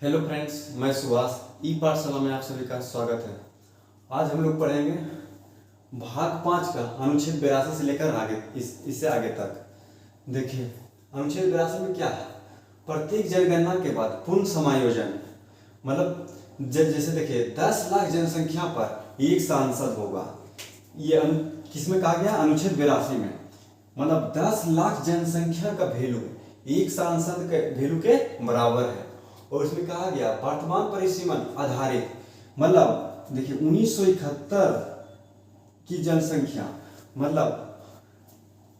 Hello friends, मैं सुभाष ई पाठशाला में आप सभी का स्वागत है। आज हम लोग पढ़ेंगे भाग 5 का अनुच्छेद 82 से लेकर आगे इससे आगे तक। देखिए, अनुच्छेद 82 में क्या है? प्रत्येक जनगणना के बाद पुनः समायोजन, मतलब जैसे देखिए 10 लाख जनसंख्या पर एक सांसद होगा। ये किसमें कहा गया? अनुच्छेद 82 में। मतलब 10 लाख जनसंख्या का वैल्यू एक सांसद के वैल्यू के बराबर है। और इसमें कहा गया वर्तमान परिसीमन आधारित, मतलब देखिए 1971 की जनसंख्या, मतलब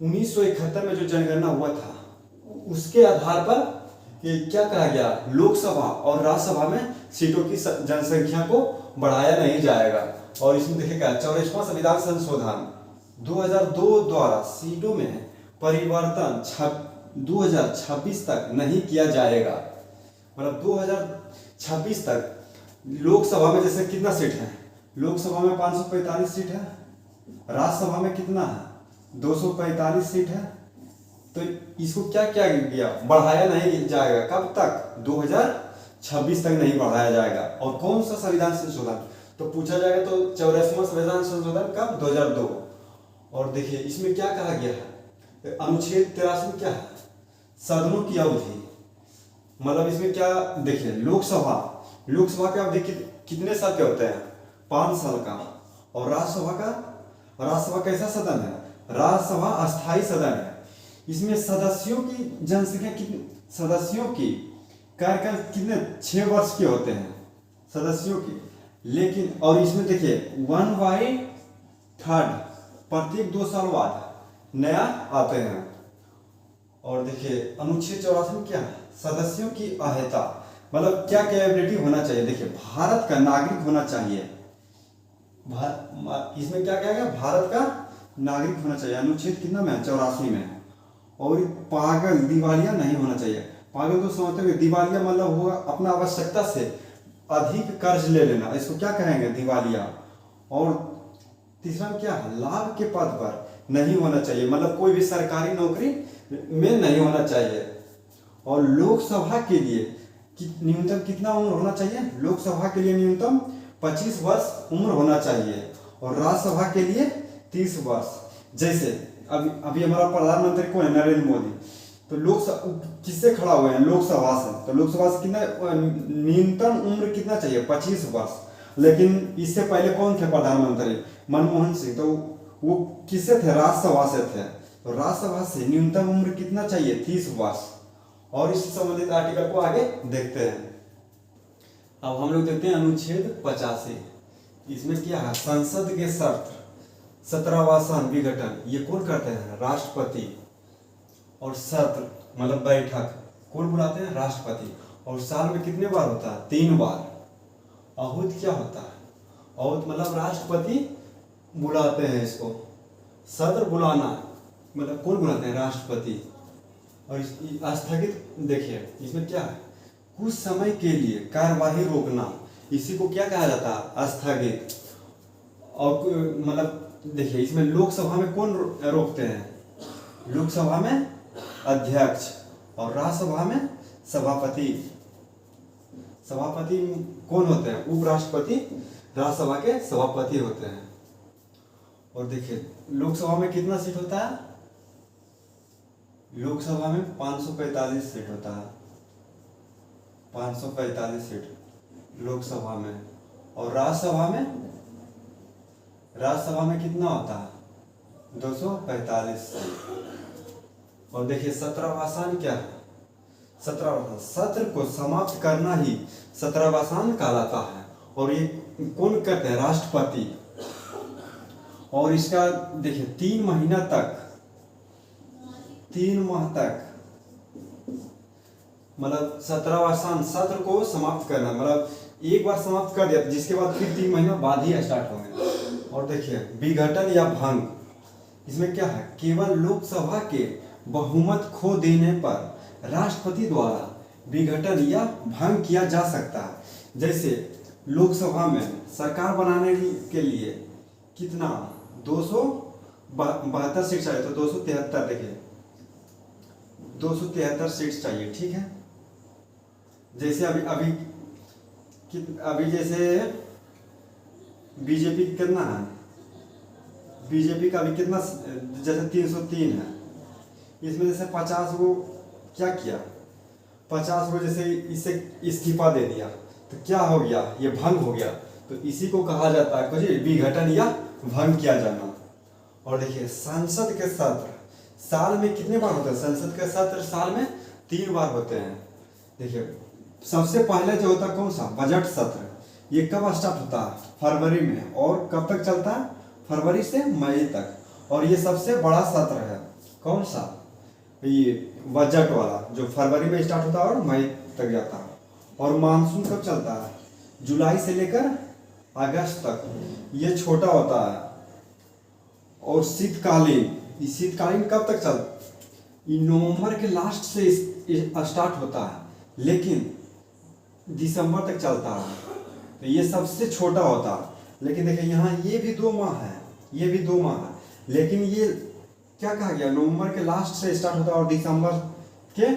1971 में जो जनगणना हुआ था उसके आधार पर ये क्या कहा गया? लोकसभा और राज्यसभा में सीटों की जनसंख्या को बढ़ाया नहीं जाएगा। और इसमें देखिएगा 44वां संविधान संशोधन 2002 द्वारा सीटों में परिवर्तन 2026 तक नहीं किया जाएगा। मतलब 2026 तक लोकसभा में जैसे कितना सीट है? लोकसभा में 545 सीट है, राज्यसभा में कितना है? 245 सीट है। तो इसको क्या क्या गया? बढ़ाया नहीं जाएगा। कब तक? 2026 तक नहीं बढ़ाया जाएगा। और कौन सा संविधान संशोधन? तो पूछा जाएगा तो 84वां संविधान संशोधन कब? 2002। और देखिए इसमें क्या कहा गया है? अनुच्छेद 83 में क्या है? सदनों की अवधि, मतलब इसमें क्या देखिए, लोकसभा के अवधि कितने साल के होते हैं? 5 साल का। और राज्यसभा कैसा सदन है? राज्यसभा अस्थायी सदन है। इसमें सदस्यों की जनसंख्या कितनी? सदस्यों की कार्यकाल कितने? 6 वर्ष के होते हैं सदस्यों की। लेकिन और इसमें देखिए 1/3 प्रत्येक 2 साल बाद नया आते हैं। और देखिए अनुच्छेद 84 में क्या है? सदस्यों की अहर्ता, मतलब क्या कैपेबिलिटी होना चाहिए? देखिए भारत का नागरिक होना चाहिए। इसमें क्या कहा गया? भारत का नागरिक होना चाहिए। अनुच्छेद कितना में? 84 में। और पागल दिवालिया नहीं होना चाहिए। पागल तो समझते हो, दिवालिया मतलब होगा अपना आवश्यकता से अधिक कर्ज ले लेना, इसको क्या कहेंगे? दिवालिया। और तीसरा क्या है? लाभ के पद पर नहीं होना चाहिए, मतलब कोई भी सरकारी नौकरी में नहीं होना चाहिए। और लोकसभा के लिए न्यूनतम कितना उम्र होना चाहिए? लोकसभा के लिए न्यूनतम 25 वर्ष उम्र होना चाहिए। और राज्यसभा के लिए 30 वर्ष। जैसे अभी हमारा प्रधानमंत्री कौन है? नरेंद्र मोदी। तो लोकसभा किससे खड़ा हुए हैं? लोकसभा से। तो लोकसभा से कितना न्यूनतम उम्र कितना चाहिए? 25 वर्ष। लेकिन इससे पहले कौन थे प्रधानमंत्री? मनमोहन सिंह। तो वो किससे थे? राज्यसभा से थे। तो राज्यसभा से न्यूनतम उम्र कितना चाहिए? 30 वर्ष। और इससे संबंधित आर्टिकल को आगे देखते हैं। अब हम लोग देखते हैं अनुच्छेद 85। इसमें क्या है? संसद के शर्त 17वां विघटन ये कौन करते हैं? राष्ट्रपति। और सत्र मतलब बैठक कौन बुलाते हैं? राष्ट्रपति। और साल में कितने बार होता है? 3 बार। आहूत क्या होता है? आहूत मतलब राष्ट्रपति बुलाते हैं इसको। सत्र बुलाना मतलब कौन बुलाते हैं? राष्ट्रपति। और स्थगित देखिए इसमें क्या है? कुछ समय के लिए कार्यवाही रोकना, इसी को क्या कहा जाता है? स्थगित। और मतलब देखिए इसमें लोकसभा में कौन रोकते हैं? लोकसभा में अध्यक्ष। और राज्यसभा में सभापति। सभापति कौन होते हैं? उपराष्ट्रपति राज्यसभा के सभापति होते हैं। और देखिए लोकसभा में कितना सीट होता है? लोकसभा में 545 सीट होता है। 545 सीट लोकसभा में। और राज्यसभा में कितना होता है? 245। और देखिए 17वां क्या है? 17वां सत्र को समाप्त करना ही 17वां कहलाता है। और ये कौन करते हैं? राष्ट्रपति। और इसका देखिए 3 महीना तक, 3 माह तक, मतलब 17वां सत्र को समाप्त करना, मतलब एक बार समाप्त कर दिया जिसके बाद फिर 3 महीना बाद ही स्टार्ट होंगे। और देखिए विघटन या भंग, इसमें क्या है? केवल लोकसभा के बहुमत खो देने पर राष्ट्रपति द्वारा विघटन या भंग किया जा सकता है। जैसे लोकसभा में सरकार बनाने के लिए कितना? 272 सीट चाहिए, तो 273 देखिए 273 सीट चाहिए, ठीक है। जैसे अभी जैसे बीजेपी कितना है, बीजेपी का अभी कितना, जैसे 303 है, इसमें जैसे 50 को क्या किया, 50 को जैसे इससे इस्तीफा दे दिया, तो क्या हो गया, ये भंग हो गया। तो इसी को कहा जाता है कुछ विघटन या भंग किया जाना। और देखिए संसद के सत्र साल में कितने बार होते हैं, संसद के सत्र साल में 3 बार होते हैं। देखिए सबसे पहले जो होता है कौन सा, बजट सत्र, ये कब स्टार्ट होता है, फरवरी में, और कब तक चलता है, फरवरी से मई तक। और ये सबसे बड़ा सत्र है, कौन सा, ये बजट वाला, जो फरवरी में स्टार्ट होता है और मई तक जाता है। और मानसून कब चलता है, जुलाई से लेकर अगस्त तक, ये छोटा होता है। और शीतकालीन, ये शीतकालीन कब तक चलता, ये नवंबर के लास्ट से स्टार्ट होता है लेकिन दिसंबर तक चलता है। तो ये सबसे छोटा होता है। लेकिन देखिए यहाँ ये भी 2 माह है, ये भी 2 माह है, लेकिन ये क्या कहा गया, नवंबर के लास्ट से स्टार्ट होता है और दिसंबर के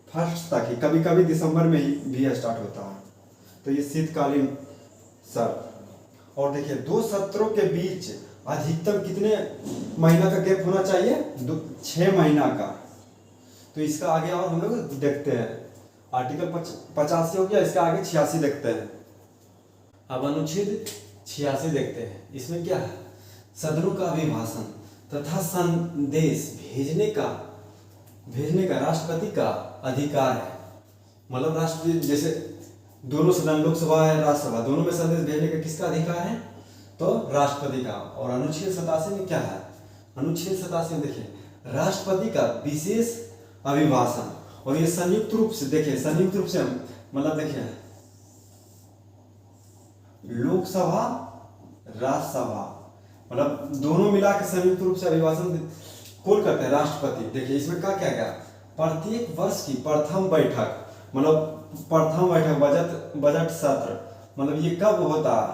फर्स्ट तक ही, कभी कभी दिसंबर में ही भी स्टार्ट होता है। तो ये शीतकालीन सत्र। और देखिए 2 सत्रों के बीच अधिकतम कितने महीना का गैप होना चाहिए, 6 महीना का। तो इसका आगे और हम लोग देखते हैं, आर्टिकल 85 हो गया, इसका आगे 86 देखते हैं। अब अनुच्छेद 86 देखते हैं। इसमें क्या है, सदनों का अभिभाषण तथा संदेश भेजने का राष्ट्रपति का अधिकार है। मतलब राष्ट्रपति, जैसे दोनों सदन, लोकसभा है राज्यसभा, दोनों में संदेश भेजने का किसका अधिकार है, तो राष्ट्रपति का। और अनुच्छेद 87 में क्या है, अनुच्छेद 87 में देखिए राष्ट्रपति का विशेष अभिभाषण। और ये संयुक्त रूप से, देखिए संयुक्त रूप से, मतलब देखिए लोकसभा राज्यसभा, मतलब दोनों मिला के संयुक्त रूप से अभिभाषण कौन करते हैं, राष्ट्रपति। देखिए इसमें क्या क्या गया, प्रत्येक वर्ष की प्रथम बैठक, मतलब प्रथम बैठक बजट सत्र, मतलब ये कब होता है,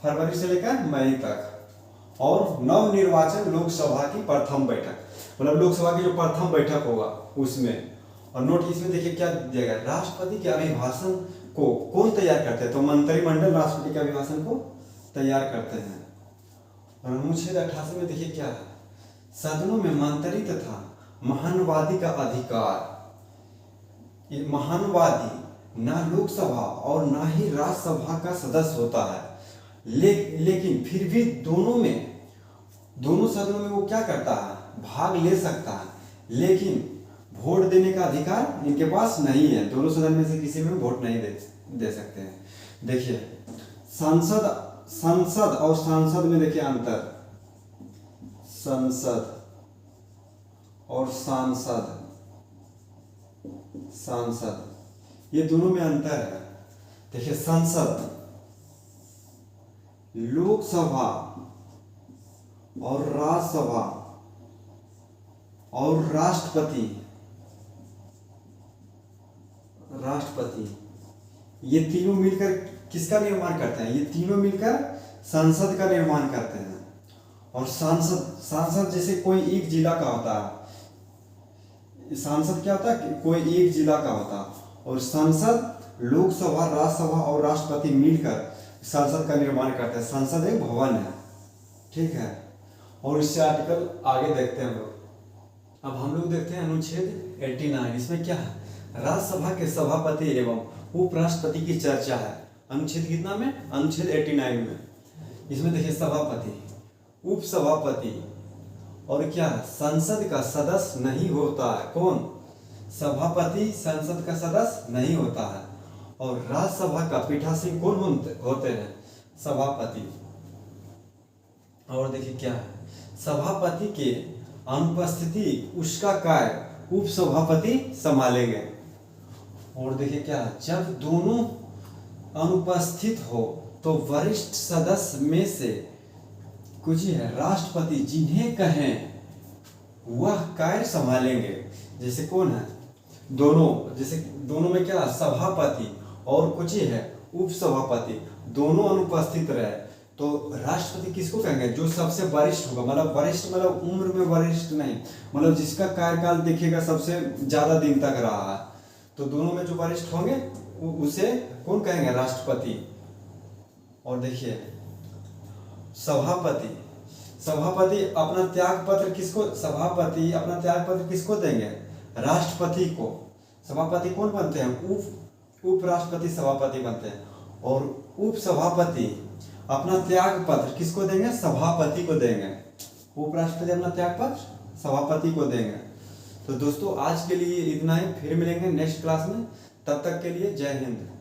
फरवरी से लेकर मई तक। और नव निर्वाचन लोकसभा की प्रथम बैठक, मतलब लोकसभा की जो प्रथम बैठक होगा उसमें। और नोट इसमें देखिए क्या दिया, राष्ट्रपति के अभिभाषण को कौन तैयार करते हैं, तो मंत्रिमंडल राष्ट्रपति के अभिभाषण को तैयार करते हैं। और अनुच्छेद 88 में देखिए क्या है, सदनों में मंत्री तथा महानुवादी का अधिकार। ये महानुवादी ना लोकसभा और ना ही राज्यसभा का सदस्य होता है, लेकिन फिर भी दोनों सदनों में वो क्या करता है, भाग ले सकता है, लेकिन वोट देने का अधिकार इनके पास नहीं है। दोनों सदन में से किसी में वोट नहीं दे सकते हैं। देखिए संसद और सांसद में देखिए अंतर, संसद और सांसद ये दोनों में अंतर है। देखिए संसद लोकसभा और राज्यसभा और राष्ट्रपति ये तीनों मिलकर किसका निर्माण करते हैं, ये तीनों मिलकर संसद का निर्माण करते हैं। और सांसद जैसे कोई एक जिला का होता है, सांसद क्या होता है, कोई एक जिला का होता है। और संसद लोकसभा, राज्यसभा और राष्ट्रपति मिलकर संसद का निर्माण करते हैं। संसद एक भवन है, ठीक है। और इससे आर्टिकल आगे देखते हैं हम लोग। अब हम लोग देखते हैं अनुच्छेद 89। इसमें क्या है, राज्यसभा के सभापति एवं उपराष्ट्रपति की चर्चा है। अनुच्छेद कितना में, अनुच्छेद 89 में। इसमें देखिए सभापति, उपसभापति और क्या, संसद का सदस्य नहीं होता है। कौन, सभापति संसद का सदस्य नहीं होता है। और राज्यसभा का पीठासीन कौन होते हैं, सभापति। और देखिए क्या है, सभापति के अनुपस्थिति उसका कार्य उपसभापति संभालेंगे। और देखिए क्या है, जब दोनों अनुपस्थित हो तो वरिष्ठ सदस्य में से कुछ है राष्ट्रपति जिन्हें कहें वह कार्य संभालेंगे। जैसे कौन है, दोनों, जैसे दोनों में क्या, सभापति और कुछ है उपसभापति, दोनों अनुपस्थित रहे तो राष्ट्रपति किसको कहेंगे, जो सबसे वरिष्ठ होगा। मतलब वरिष्ठ मतलब उम्र में वरिष्ठ नहीं, मतलब जिसका कार्यकाल देखिएगा सबसे ज्यादा दिन तक रहा है। तो दोनों में जो वरिष्ठ होंगे उसे कौन कहेंगे? राष्ट्रपति। और देखिए सभापति, सभापति अपना त्याग पत्र किसको, सभापति अपना त्याग पत्र किसको देंगे? राष्ट्रपति को। सभापति कौन बनते हैं? उपराष्ट्रपति सभापति बनते हैं। और उप सभापति अपना त्याग पत्र किसको देंगे? सभापति को देंगे। उपराष्ट्रपति अपना त्याग पत्र सभापति को देंगे। तो दोस्तों आज के लिए इतना ही, फिर मिलेंगे नेक्स्ट क्लास में। तब तक के लिए जय हिंद।